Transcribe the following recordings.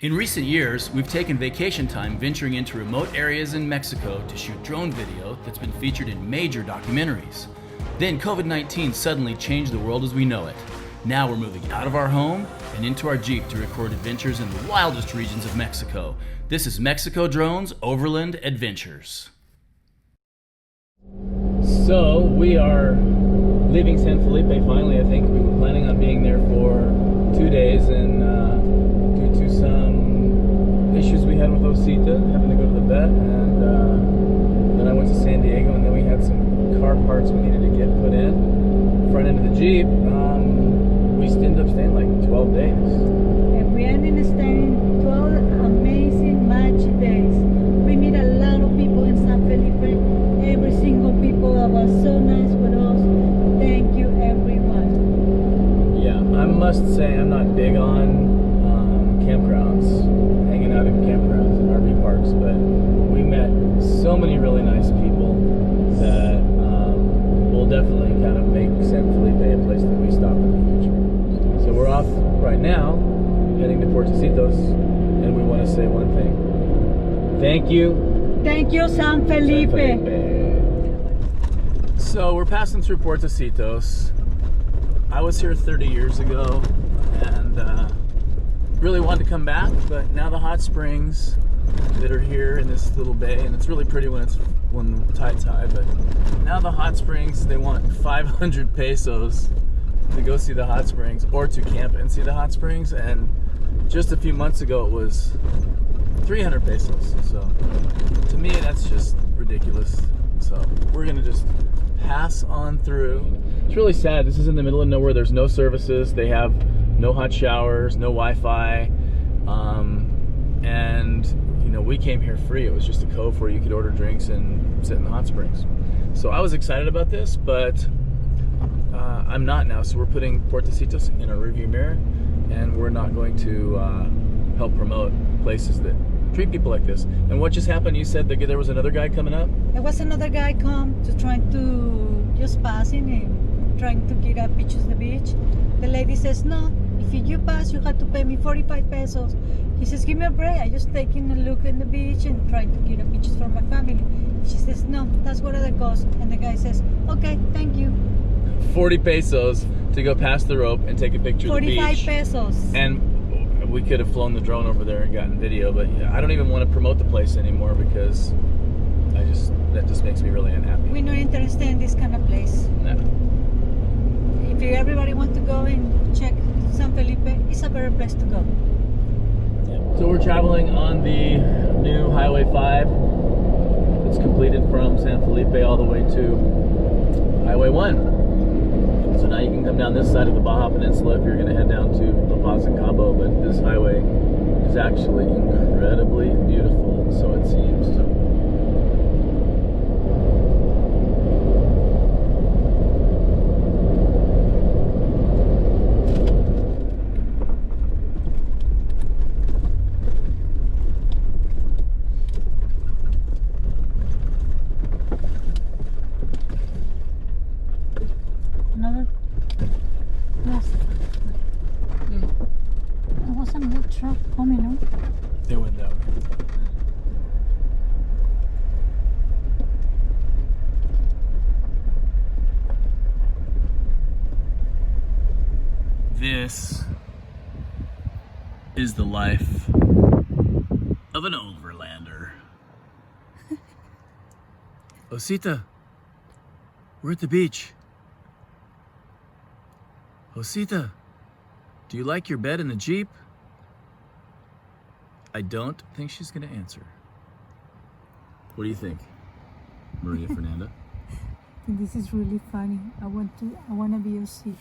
In recent years, we've taken vacation time venturing into remote areas in Mexico to shoot drone video that's been featured in major documentaries. Then COVID-19 suddenly changed the world as we know it. Now we're moving out of our home and into our Jeep to record adventures in the wildest regions of Mexico. This is Mexico Drones Overland Adventures. So we are leaving San Felipe finally. I think we were planning on being there for 2 days, and due to some issues we had with Osita, having to go to the vet, and then I went to San Diego, and then we had some car parts we needed to get put in front end of the Jeep. We ended up staying like 12 days. And we ended up staying 12 amazing match days. We meet a lot of people in San Felipe. Every single people that was so nice with us. Thank you, everyone. Yeah, I must say I'm not big on campgrounds, hanging out in campgrounds and RV parks, but we met so many really nice people that will definitely kind of make San Felipe a place that we stop in the future. So we're off right now, heading to Puertecitos, and we want to say one thing. Thank you. Thank you, San Felipe. San Felipe. So we're passing through Puertecitos. I was here 30 years ago, and really wanted to come back, but now the hot springs that are here in this little bay, and it's really pretty when the tide's high, but now the hot springs, they want 500 pesos to go see the hot springs or to camp and see the hot springs, and just a few months ago it was 300 pesos. So to me that's just ridiculous. So we're gonna just pass on through. It's really sad. This is in the middle of nowhere. There's no services. They have no hot showers, no Wi-Fi, and you know, we came here free. It was just a cove where you could order drinks and sit in the hot springs. So I was excited about this, but I'm not now. So we're putting Puertecitos in our rearview mirror, and we're not going to help promote places that treat people like this. And what just happened? You said that there was another guy coming up? There was another guy come to trying to just passing and trying to get up pictures of the beach. The lady says, no, if you pass, you have to pay me 45 pesos. He says, give me a break. I just taking a look in the beach and trying to get a pictures for my family. She says, no, that's what it costs. And the guy says, okay, thank you. 40 pesos to go past the rope and take a picture of the beach. 45 pesos. And we could have flown the drone over there and gotten video, but I don't even want to promote the place anymore because that just makes me really unhappy. We're not interested in this kind of place. No. If everybody wants to go and check San Felipe, it's a better place to go. So we're traveling on the new Highway 5. It's completed from San Felipe all the way to Highway 1. So now you can come down this side of the Baja Peninsula if you're going to head down to La Paz and Cabo, but this highway is actually incredibly beautiful, so it seems. They went that way. This is the life of an overlander. Osita, we're at the beach. Osita, do you like your bed in the Jeep? I don't think she's going to answer. What do you think, Maria Fernanda? This is really funny. I want to be a seat.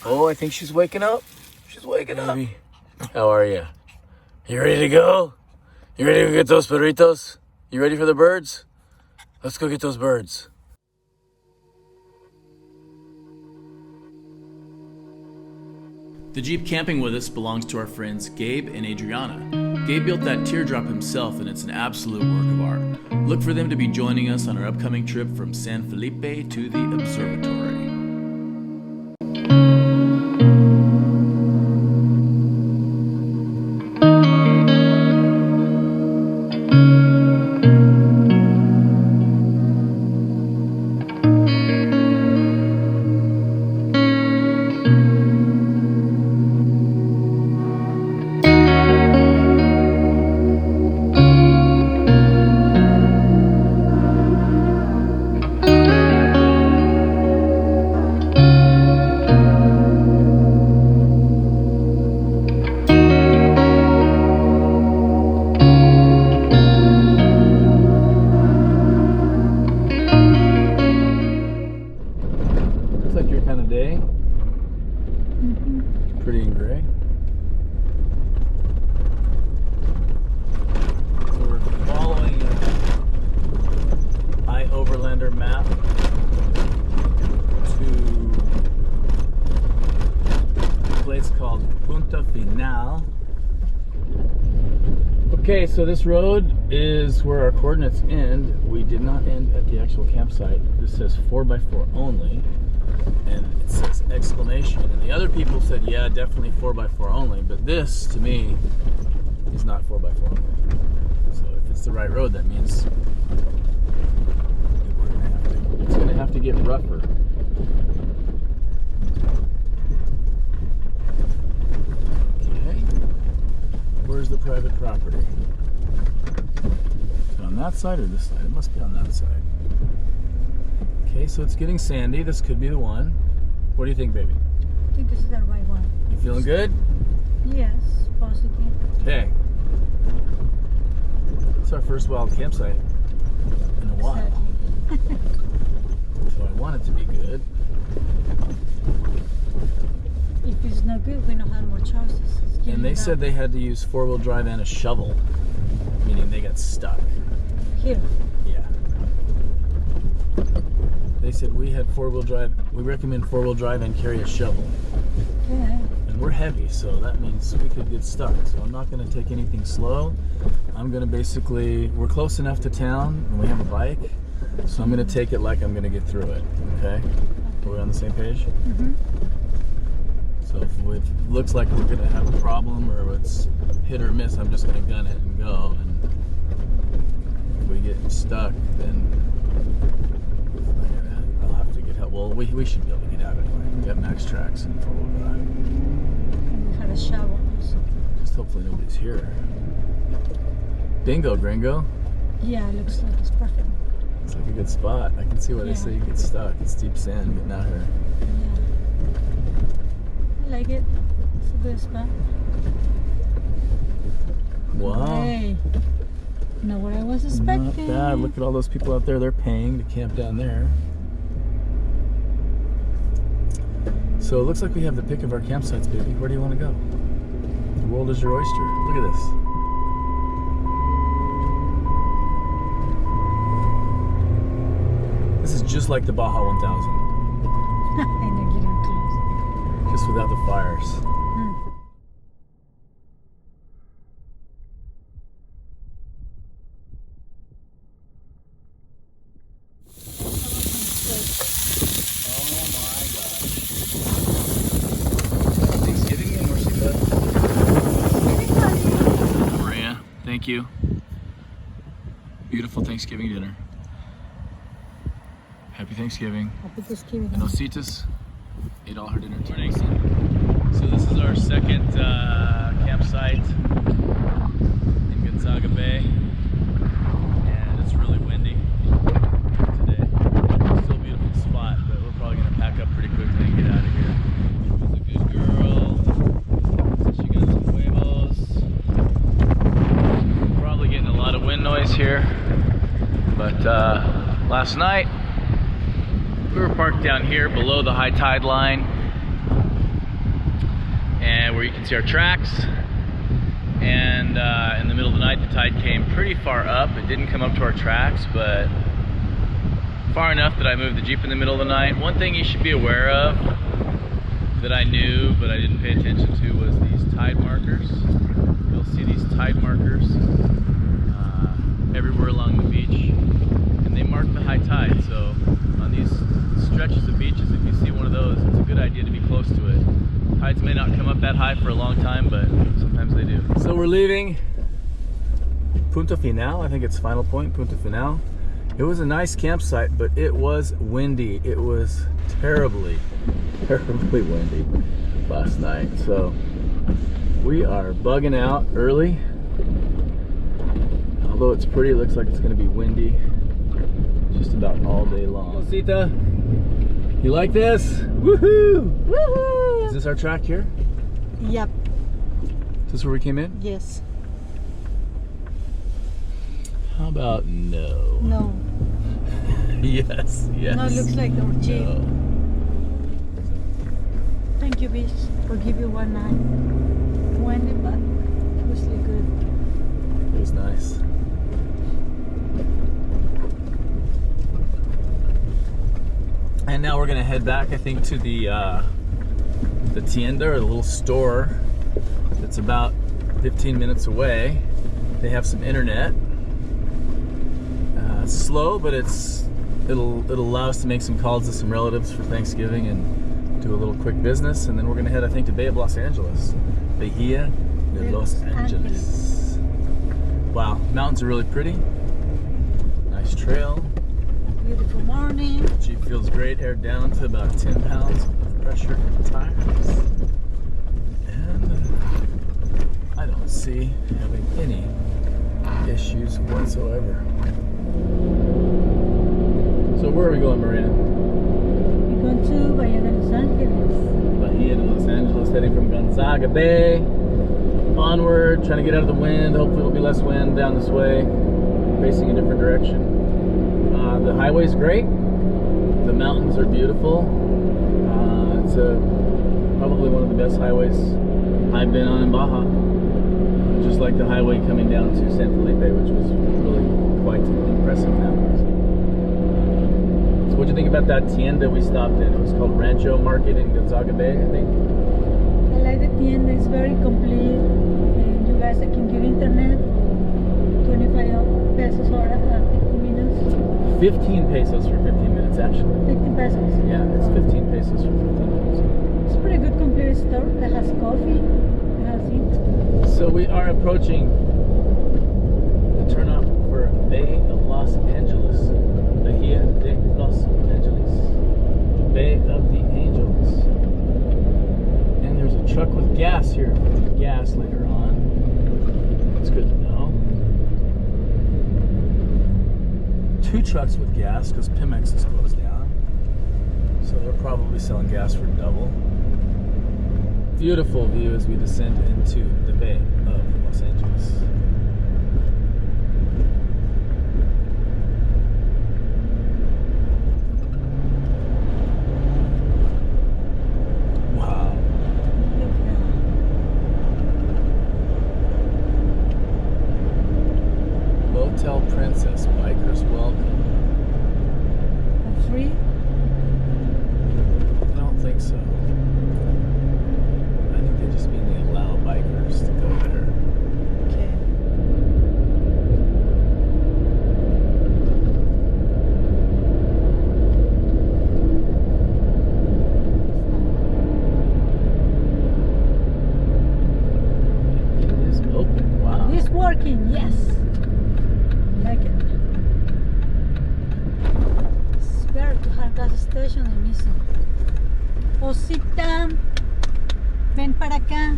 Oh, I think she's waking up. She's waking up. How are you? You ready to go? You ready to get those perritos? You ready for the birds? Let's go get those birds. The Jeep camping with us belongs to our friends Gabe and Adriana. Gabe built that teardrop himself, and it's an absolute work of art. Look for them to be joining us on our upcoming trip from San Felipe to the observatory. Okay, so this road is where our coordinates end. We did not end at the actual campsite. This says 4x4 only, and it says exclamation. And the other people said, yeah, definitely 4x4 only, but this, to me, is not 4x4 only. So if it's the right road, that means it's gonna have to get rougher. Okay, where's the private property? Is it on that side or this side? It must be on that side. Okay, so it's getting sandy. This could be the one. What do you think, baby? I think this is the right one. You feeling good? Yes, positive. Okay. It's our first wild campsite in a while. Exactly. So I want it to be good. If it's not good, we don't have more choices. And they said they had to use four-wheel drive and a shovel, meaning they got stuck. Here. Yeah. They said we had four-wheel drive. We recommend four-wheel drive and carry a shovel. Okay. And we're heavy, so that means we could get stuck. So I'm not going to take anything slow. I'm going to basically, we're close enough to town and we have a bike, so I'm going to take it like I'm going to get through it. Okay? Are we on the same page? Mm-hmm. So if it looks like we're going to have a problem or it's hit or miss, I'm just going to gun it and go. And if we get stuck, then I'll have to get help. Well, we should be able to get out anyway. We have max tracks and four-wheel drive. And we had a shovel also. Just hopefully nobody's here. Bingo, Gringo. Yeah, it looks like it's perfect. It's like a good spot. I can see why they say you get stuck. It's deep sand getting out here. Yeah. I like it. It's a good spot. Wow. Hey. Not what I was expecting. Not bad. Look at all those people out there. They're paying to camp down there. So it looks like we have the pick of our campsites, baby. Where do you want to go? The world is your oyster. Look at this. This is just like the Baja 1000. I know, getting close. Just without the fires. Thank you. Beautiful Thanksgiving dinner. Happy Thanksgiving. Happy Thanksgiving. And Ositas ate all her dinner too. So this is our second campsite in Gonzaga Bay, and it's really windy today. Still a beautiful spot, but we're probably gonna pack up pretty quickly and get out of here. She's a good girl. So she got some huevos. Probably getting a lot of wind noise here, but last night we were parked down here below the high tide line, and where you can see our tracks. And in the middle of the night, the tide came pretty far up. It didn't come up to our tracks, but far enough that I moved the Jeep in the middle of the night. One thing you should be aware of that I knew but I didn't pay attention to was these tide markers. You'll see these tide markers everywhere along the beach, and they mark the high tide. So on these stretches of beaches, if you see one of those, it's a good idea to be close to it. Tides may not come up that high for a long time, but sometimes they do. So we're leaving Punta Final. I think it's final point, Punta Final. It was a nice campsite, but it was windy. It was terribly windy last night. So we are bugging out early. Although it's pretty, it looks like it's going to be windy just about all day long. Sita, you like this? Woohoo! Woohoo! Is this our track here? Yep. Is this where we came in? Yes. How about no? No. Yes, yes. No, it looks like our Jeep. No. Thank you, bitch. We'll give you one night. Windy, but mostly good. It was nice. And now we're gonna head back, I think, to the tienda, or the little store that's about 15 minutes away. I They have some internet. It's slow, but it'll allow us to make some calls to some relatives for Thanksgiving and do a little quick business, and then we're gonna head, I think, to Bay of Los Angeles. Bahia de Los Angeles. Wow, mountains are really pretty. Nice trail. Beautiful morning. Jeep feels great, aired down to about 10 pounds of pressure tires. And I don't see having any issues whatsoever. So where are we going, Maria? We're going to Bahia de Los Angeles. Bahia de Los Angeles, heading from Gonzaga Bay onward, trying to get out of the wind. Hopefully it'll be less wind down this way, facing a different direction. The highway's great. The mountains are beautiful. It's probably one of the best highways I've been on in Baja. Just like the highway coming down to San Felipe, which was really quite impressive now. So what'd you think about that tienda we stopped in? It was called Rancho Market in Gonzaga Bay, I think. I like the tienda, it's very complete. And you guys can get internet, 25 pesos or 50 minutes. 15 pesos for 15 minutes, actually. 15 pesos? Yeah, it's 15 pesos for 15 minutes. It's a pretty good complete store. It has coffee, it has it. So we are approaching the turnoff for Bay of Los Angeles. Bahia de Los Angeles. The Bay of the Angels. And there's a truck with gas here. Gas later on. That's good to know. 2 trucks with gas because Pimex is closed down. So they're probably selling gas for double. Beautiful view as we descend into the Bay of Los Angeles. Wow. Motel Princess, bikers welcome. Free? I don't think so. I think they just mean they allow bikers to go there. Okay. It is open. Wow. It's working, yes. I like it. It's better to have gas station than missing. Osita, ven para acá.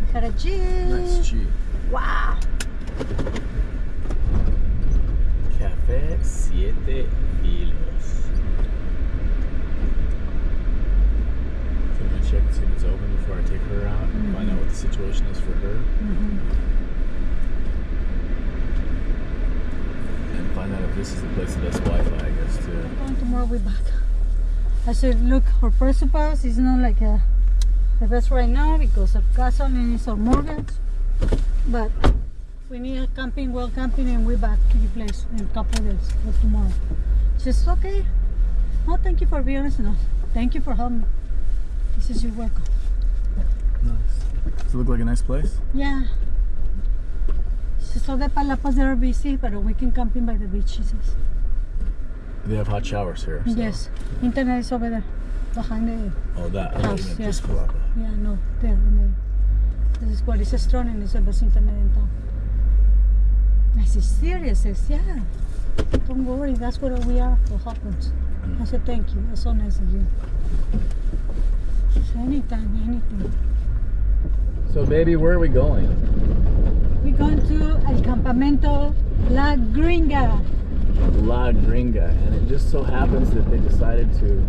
We got a Jeep. Nice Jeep. Wow. Café Siete Filos. So I'm gonna check and see if it's open before I take her out and find out what the situation is for her. And find out if this is the place that does Wi-Fi, I guess, too. I'm going tomorrow, we're back. I said, look, our principals is not like the best right now because of gasoline is our mortgage. But we need a camping, well camping, and we're back to your place in a couple of days or tomorrow. She says, okay. Oh, thank you for being honest enough. Thank you for helping me. This is your welcome. Nice. Does it look like a nice place? Yeah. She said that Palapas there are busy, but we can camping by the beach, she says. They have hot showers here. So. Yes. Internet is over there, behind the Oh, that. house. Oh, Yeah. just Palapa. Yeah, no, there. This is what is strong and it's the best internet in town. I said, serious? I said, yeah. Don't worry, that's where we are. What happens? I said, thank you. That's so nice of you. She said, anytime, anything. So, baby, where are we going? We're going to El Campamento La Gringa. La Gringa, and it just so happens that they decided to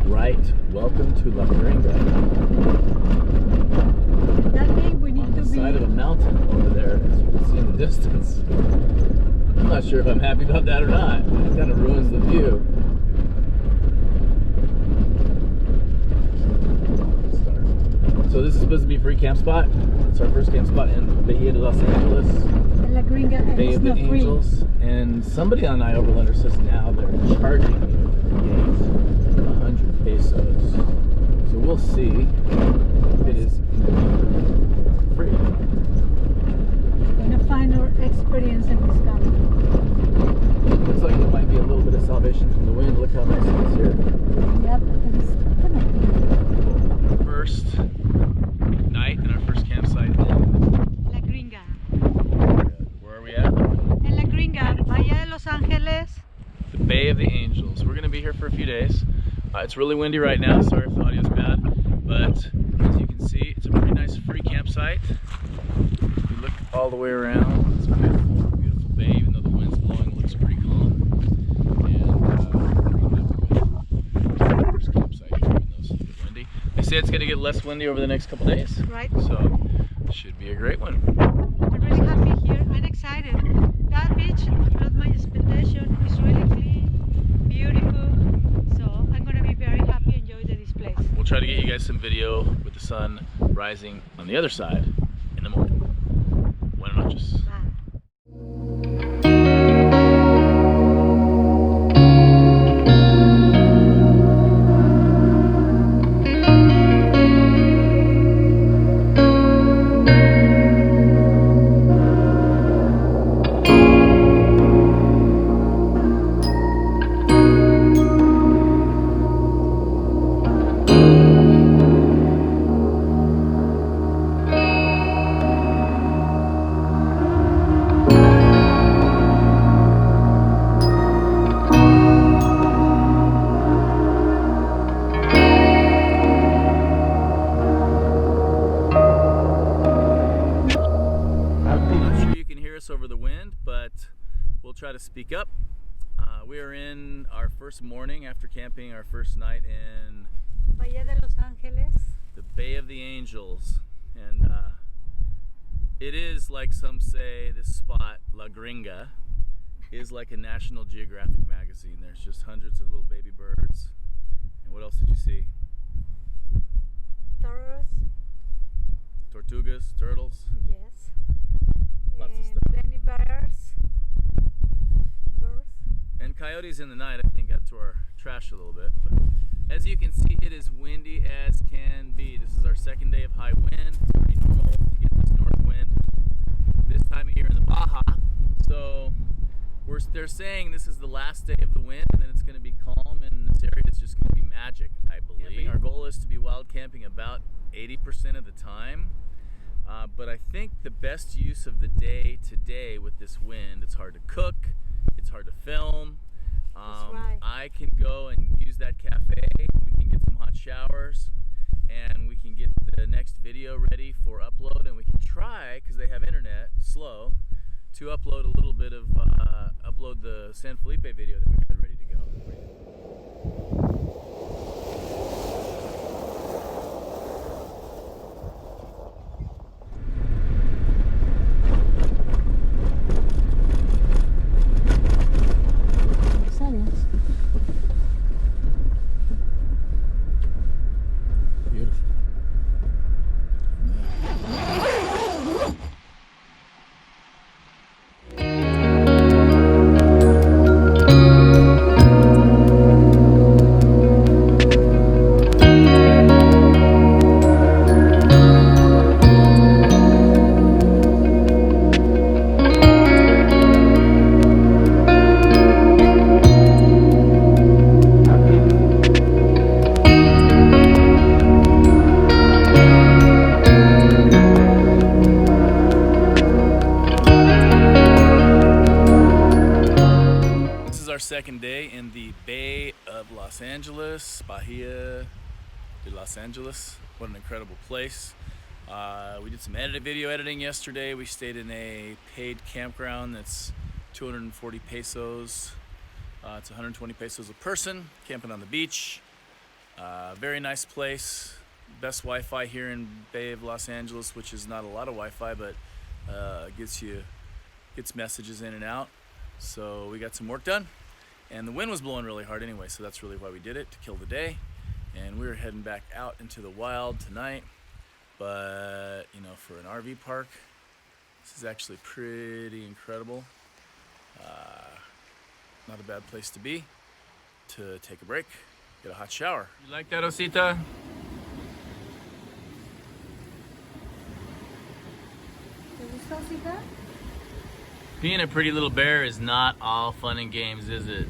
write "Welcome to La Gringa" That means we need on to the be side of a mountain over there, as you can see in the distance. I'm not sure if I'm happy about that or not. It kind of ruins the view. So this is supposed to be a free camp spot. It's our first camp spot in Bahia de Los Angeles. La Gringa, and Bay it's of the not free. Angels. And somebody on iOverlander says now they're charging you at the gate 100 pesos. So we'll see if it is free. We're gonna find our experience in this camp. Looks like there might be a little bit of salvation from the wind. Look how nice it is here. Yep, it is kind of cool. First night in our first campsite in La Gringa. where are we at? En La Gringa, Bahia de Los Ángeles. The Bay of the Angels. We're going to be here for a few days. It's really windy right now. Sorry if the audio's bad, but as you can see, it's a pretty nice free campsite. If you look all the way around, it's a beautiful, beautiful bay. Even though the wind's blowing, it looks pretty calm. And first campsite here, even though it's a bit windy. They say it's going to get less windy over the next couple days. Right. So it should be a great one. I'm really happy here and excited. That beach, not my expectation, is really clean, beautiful. So I'm gonna be very happy and enjoy this place. We'll try to get you guys some video with the sun rising on the other side in the morning. Buenas noches. Bye. Over the wind, but we'll try to speak up. We are in our first morning after camping, our first night in Bahia de Los Ángeles. the Bay of the Angels, and it is, like some say, this spot, La Gringa, is like a National Geographic magazine. There's just hundreds of little baby birds. And what else did you see? Taurus. Tortugas, turtles. Yes. Lots of stuff. Plenty bears. Birds. And coyotes in the night, I think, got to our trash a little bit. But as you can see, it is windy as can be. This is our second day of high wind. It's pretty normal to get this north wind this time of year in the Baja. So they're saying this is the last day of the wind, and then it's going to be calm, and this area is just going to be magic, I believe. Our goal is to be wild camping about 80% of the time. But I think the best use of the day today with this wind, it's hard to cook, it's hard to film. That's right. I can go and use that cafe, we can get some hot showers, and we can get the next video ready for upload, and we can try, because they have internet, slow, to upload a little bit of, upload the San Felipe video that we had ready to go. Second day in the Bay of Los Angeles, Bahia de Los Angeles. What an incredible place. We did some video editing yesterday. We stayed in a paid campground that's 240 pesos. It's 120 pesos a person, camping on the beach. Very nice place. Best Wi-Fi here in Bay of Los Angeles, which is not a lot of Wi-Fi, but gets messages in and out. So we got some work done. And the wind was blowing really hard anyway, so that's really why we did it, to kill the day. And we were heading back out into the wild tonight. But, you know, for an RV park, this is actually pretty incredible. Not a bad place to be, to take a break, get a hot shower. You like that, Osita? ¿Te gusta, Osita? Being a pretty little bear is not all fun and games, is it?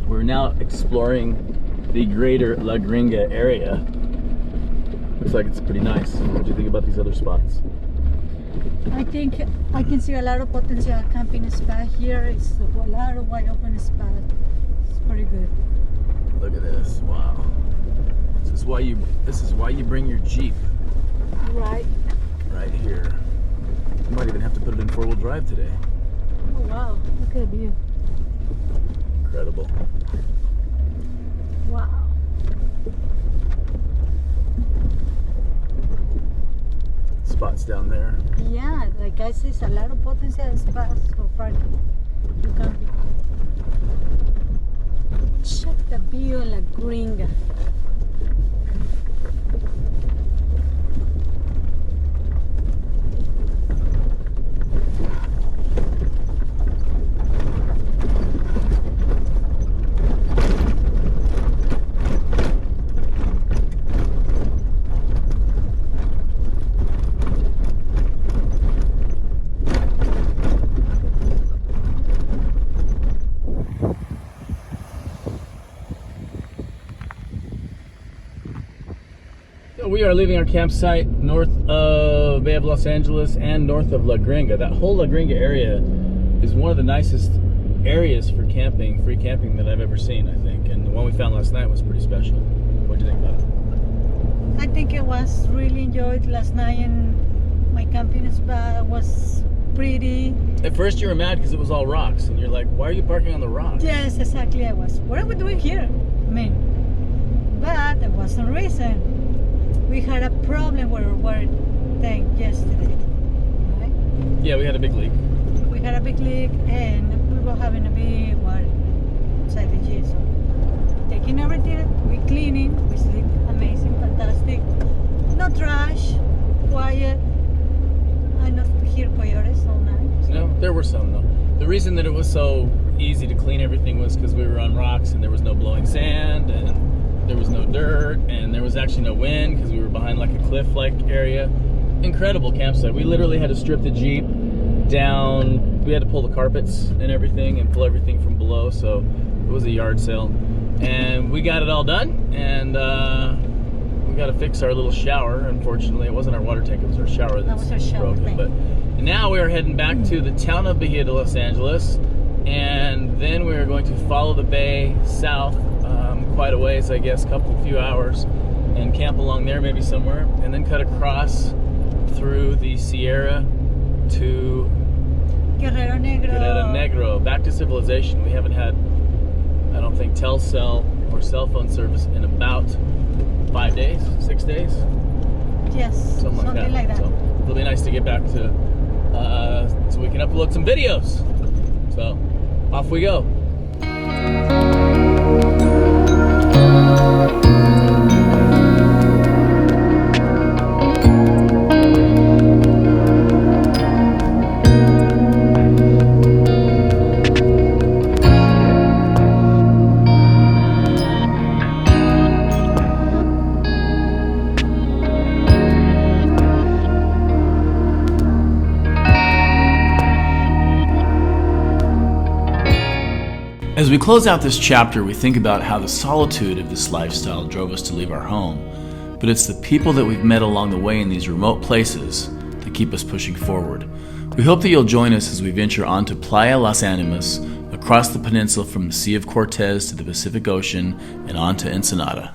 We're now exploring the greater La Gringa area. Looks like it's pretty nice. What do you think about these other spots? I think I can see a lot of potential camping spot here. It's a lot of wide open spot. It's pretty good. Look at this! Wow. This is why you bring your Jeep. Right. Right here. You might even have to put it in 4-wheel drive today. Oh wow! Look at the view. Incredible. Wow. Spots down there. Yeah, like I said, it's a lot of potential spots for parking. You can be. Check the view of La Gringa. We are leaving our campsite north of Bay of Los Angeles and north of La Gringa. That whole La Gringa area is one of the nicest areas for camping, free camping, that I've ever seen, I think. And the one we found last night was pretty special. What do you think about it? I think it was really enjoyed last night, and my camping spot was pretty. At first you were mad because it was all rocks, and you're like, why are you parking on the rocks? Yes, exactly. I was. What are we doing here? I mean, but there was some reason. We had a problem with our water tank yesterday, right? Yeah, we had a big leak. We had a big leak, and we were having a big water inside the G. So taking everything, we cleaning, we sleep amazing, fantastic. No trash, quiet. I not hear coyotes all night. So. No, there were some though. The reason that it was so easy to clean everything was because we were on rocks and there was no blowing sand and there was no dirt, and there was actually no wind because we were behind like a cliff-like area. Incredible campsite. We literally had to strip the Jeep down. We had to pull the carpets and everything and pull everything from below, so it was a yard sale. And we got it all done, and we got to fix our little shower. Unfortunately, it wasn't our water tank, it was our shower that's broken. But now we are heading back to the town of Bahia de Los Angeles, and then we are going to follow the bay south quite a ways, I guess, few hours, and camp along there maybe somewhere, and then cut across through the Sierra to Guerrero Negro, back to civilization. We haven't had, I don't think, Telcel or cell phone service in about 5 days, 6 days? Yes, something like that. So it'll be nice to get back to, so we can upload some videos. So off we go. As we close out this chapter, we think about how the solitude of this lifestyle drove us to leave our home, but it's the people that we've met along the way in these remote places that keep us pushing forward. We hope that you'll join us as we venture onto Playa Las Animas, across the peninsula from the Sea of Cortez to the Pacific Ocean, and on to Ensenada.